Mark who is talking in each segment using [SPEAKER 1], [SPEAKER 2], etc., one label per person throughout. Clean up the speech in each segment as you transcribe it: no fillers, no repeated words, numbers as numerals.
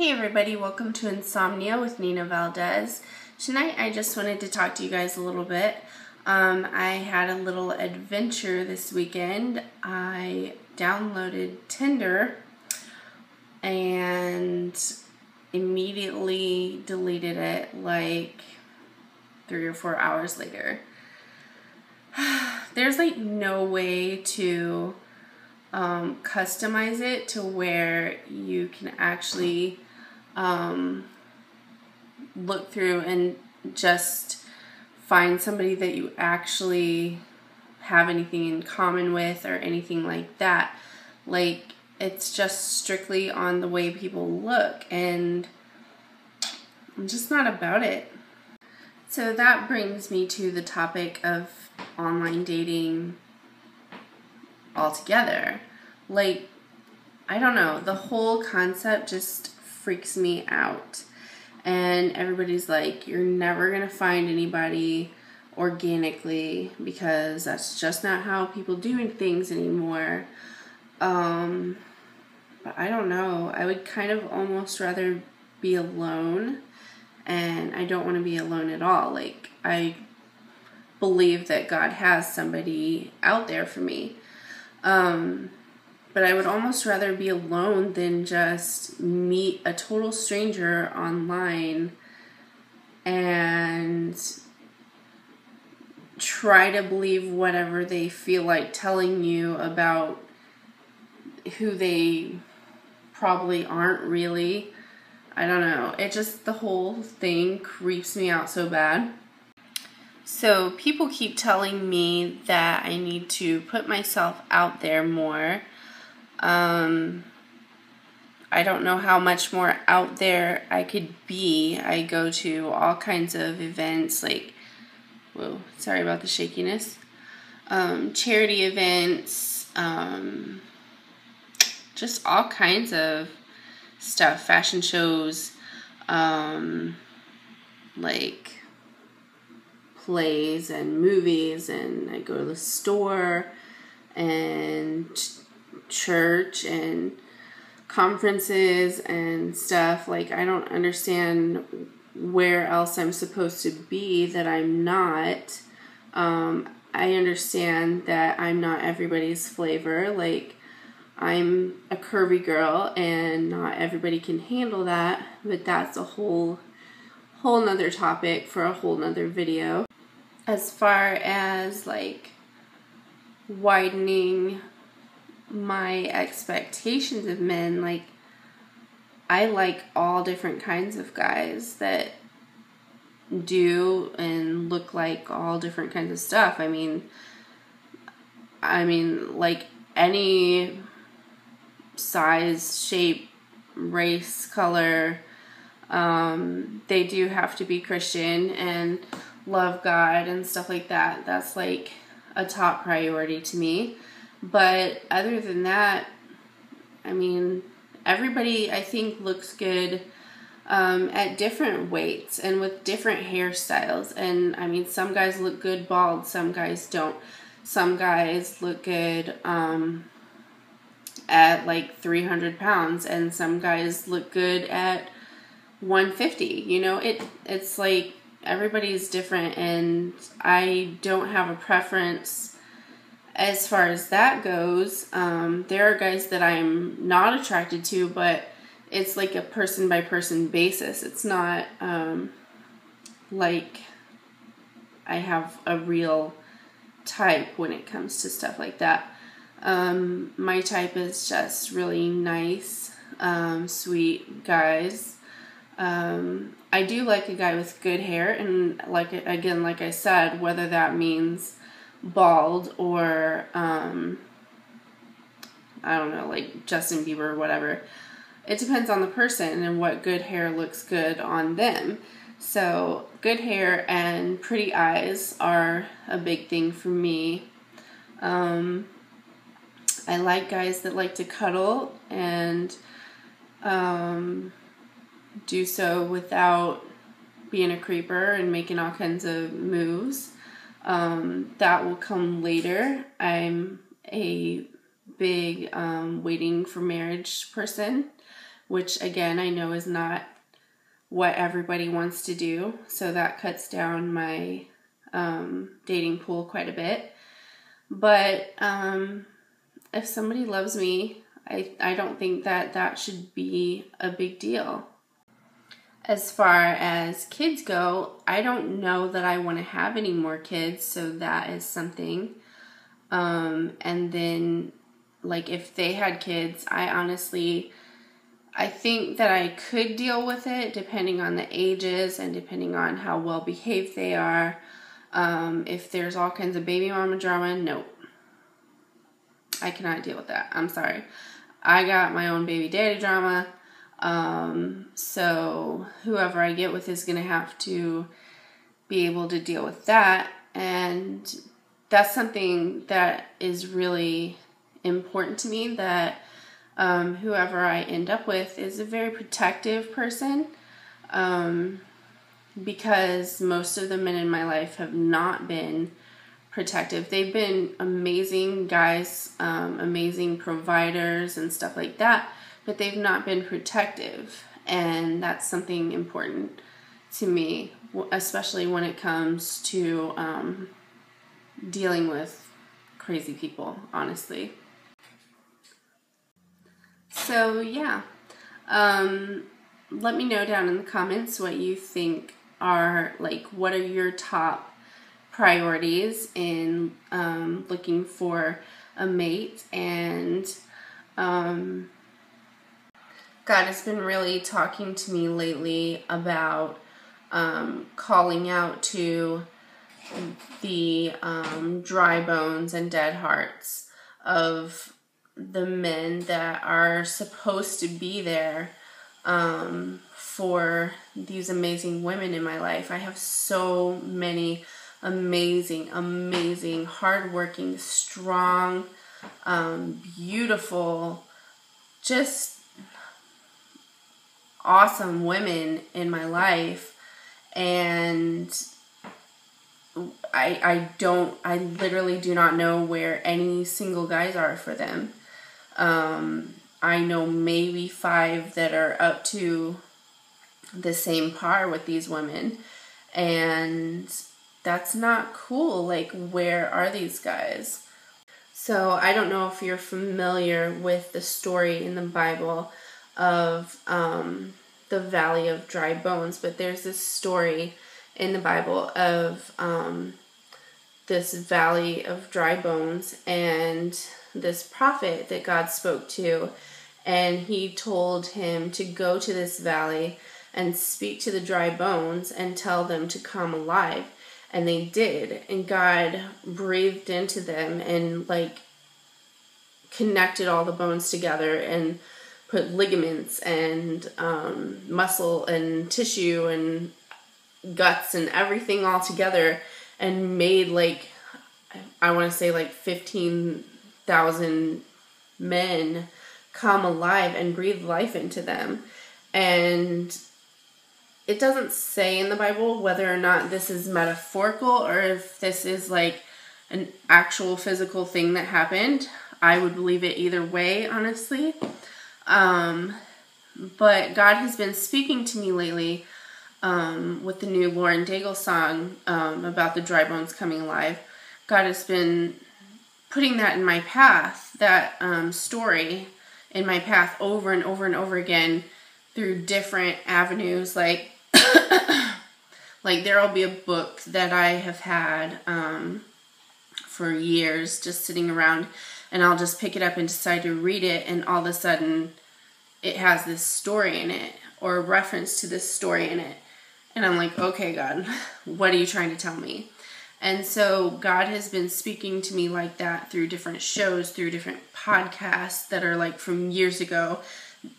[SPEAKER 1] Hey everybody, welcome to Insomnia with Nina Valdez. Tonight I just wanted to talk to you guys a little bit. I had a little adventure this weekend. I downloaded Tinder and immediately deleted it like 3 or 4 hours later. There's like no way to customize it to where you can actually look through and just find somebody that you actually have anything in common with or anything like that. Like, it's just strictly on the way people look, and I'm just not about it. So that brings me to the topic of online dating altogether. Like, I don't know, the whole concept just freaks me out. And everybody's like, you're never gonna find anybody organically because that's just not how people do things anymore. But I don't know, I would kind of almost rather be alone, and I don't want to be alone at all. Like, I believe that God has somebody out there for me. But I would almost rather be alone than just meet a total stranger online and try to believe whatever they feel like telling you about who they probably aren't really. I don't know. It just, the whole thing creeps me out so bad. So people keep telling me that I need to put myself out there more. I don't know how much more out there I could be. I go to all kinds of events, like, whoa, sorry about the shakiness, charity events, just all kinds of stuff, fashion shows, like plays and movies, and I go to the store and church and conferences and stuff. Like, I don't understand where else I'm supposed to be that I'm not. I understand that I'm not everybody's flavor. Like, I'm a curvy girl and not everybody can handle that, but that's a whole nother topic for a whole nother video. As far as like widening my expectations of men, like, I like all different kinds of guys that do and look like all different kinds of stuff. I mean like any size, shape, race, color. They do have to be Christian and love God and stuff like that. That's like a top priority to me. But other than that, I mean, everybody, I think, looks good at different weights and with different hairstyles. And I mean, some guys look good bald, some guys don't. Some guys look good at like 300 pounds, and some guys look good at 150. You know, it's like everybody's different, and I don't have a preference as far as that goes. There are guys that I'm not attracted to, but it's like a person by person basis. It's not like I have a real type when it comes to stuff like that. My type is just really nice, sweet guys. I do like a guy with good hair, and like I said, whether that means bald or I don't know, like Justin Bieber or whatever. It depends on the person and what good hair looks good on them. So good hair and pretty eyes are a big thing for me. I like guys that like to cuddle and do so without being a creeper and making all kinds of moves. That will come later. I'm a big waiting for marriage person, which again, I know is not what everybody wants to do. So that cuts down my dating pool quite a bit. But if somebody loves me, I don't think that should be a big deal. As far as kids go, I don't know that I want to have any more kids, so that is something. And then, like, if they had kids, I think that I could deal with it depending on the ages and depending on how well behaved they are. If there's all kinds of baby mama drama, nope. I cannot deal with that. I'm sorry. I got my own baby daddy drama. So whoever I get with is going to have to be able to deal with that. And that's something that is really important to me, that whoever I end up with is a very protective person, because most of the men in my life have not been protective. They've been amazing guys, amazing providers and stuff like that, but they've not been protective, and that's something important to me, especially when it comes to dealing with crazy people, honestly. So yeah, let me know down in the comments what you think are, like, what are your top priorities in looking for a mate. And God has been really talking to me lately about calling out to the dry bones and dead hearts of the men that are supposed to be there for these amazing women in my life. I have so many amazing, hardworking, strong, beautiful, just awesome women in my life, and I literally do not know where any single guys are for them. I know maybe 5 that are up to the same par with these women, and that's not cool. Like, where are these guys? So I don't know if you're familiar with the story in the Bible of the Valley of Dry Bones, but there's this story in the Bible of this Valley of Dry Bones and this prophet that God spoke to, and he told him to go to this valley and speak to the dry bones and tell them to come alive. And they did, and God breathed into them and, like, connected all the bones together and put ligaments and muscle and tissue and guts and everything all together, and made, like, I want to say like 15,000 men come alive and breathe life into them. And it doesn't say in the Bible whether or not this is metaphorical or if this is like an actual physical thing that happened. I would believe it either way, honestly. But God has been speaking to me lately with the new Lauren Daigle song about the dry bones coming alive. God has been putting that in my path, that story in my path over and over and over again through different avenues. Like, like there will be a book that I have had for years just sitting around, and I'll just pick it up and decide to read it, and all of a sudden it has this story in it or a reference to this story in it. And I'm like, okay, God, what are you trying to tell me? And so God has been speaking to me like that through different shows, through different podcasts that are like from years ago,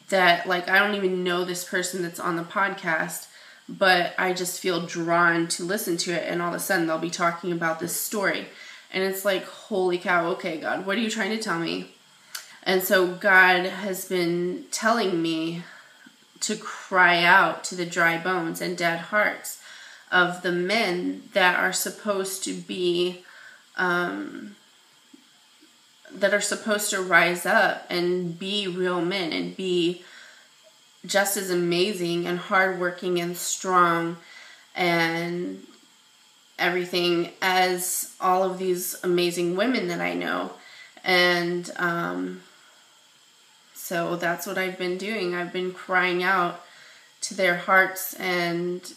[SPEAKER 1] that like I don't even know this person that's on the podcast, but I just feel drawn to listen to it, and all of a sudden they'll be talking about this story. And it's like, holy cow, okay, God, what are you trying to tell me? And so God has been telling me to cry out to the dry bones and dead hearts of the men that are supposed to be, that are supposed to rise up and be real men and be just as amazing and hardworking and strong and everything as all of these amazing women that I know. And so that's what I've been doing. I've been crying out to their hearts and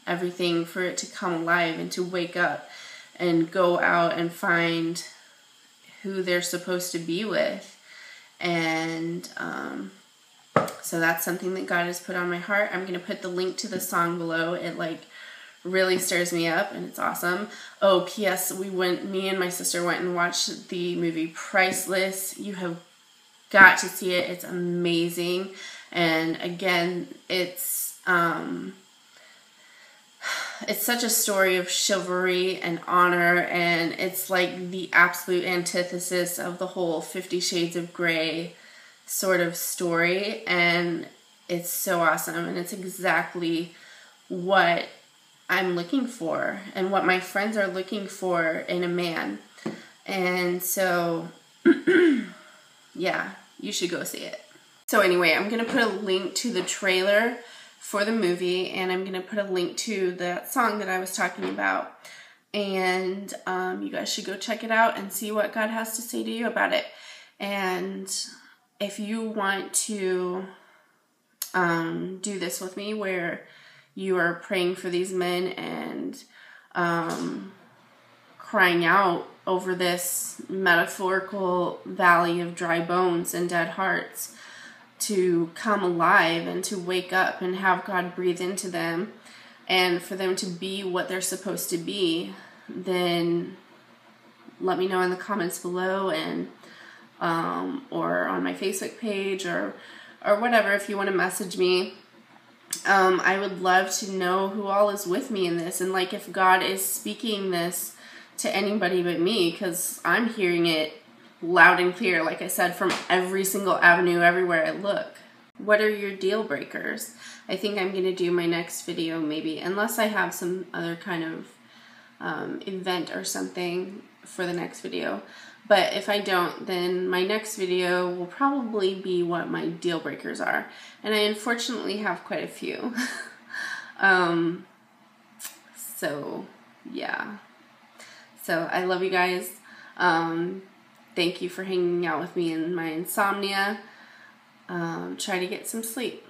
[SPEAKER 1] everything for it to come alive and to wake up and go out and find who they're supposed to be with. And so that's something that God has put on my heart. I'm going to put the link to the song below. It really stirs me up and it's awesome. Oh, P.S. me and my sister went and watched the movie Priceless. You have got to see it. It's amazing. And again, it's such a story of chivalry and honor, and it's like the absolute antithesis of the whole 50 Shades of Grey sort of story, and it's so awesome, and it's exactly what I'm looking for and what my friends are looking for in a man. And so yeah, you should go see it. So anyway, I'm going to put a link to the trailer for the movie, and I'm going to put a link to that song that I was talking about. And you guys should go check it out and see what God has to say to you about it. And if you want to do this with me, where you are praying for these men and crying out over this metaphorical valley of dry bones and dead hearts to come alive and to wake up and have God breathe into them and for them to be what they're supposed to be, then let me know in the comments below, and or on my Facebook page or whatever. If you want to message me, I would love to know who all is with me in this, and like if God is speaking this to anybody but me, because I'm hearing it loud and clear, like I said, from every single avenue, everywhere I look. What are your deal breakers? I think I'm going to do my next video maybe, unless I have some other kind of event or something for the next video. But if I don't, then my next video will probably be what my deal breakers are. And I unfortunately have quite a few. So, yeah. So, I love you guys. Thank you for hanging out with me in my insomnia. Try to get some sleep.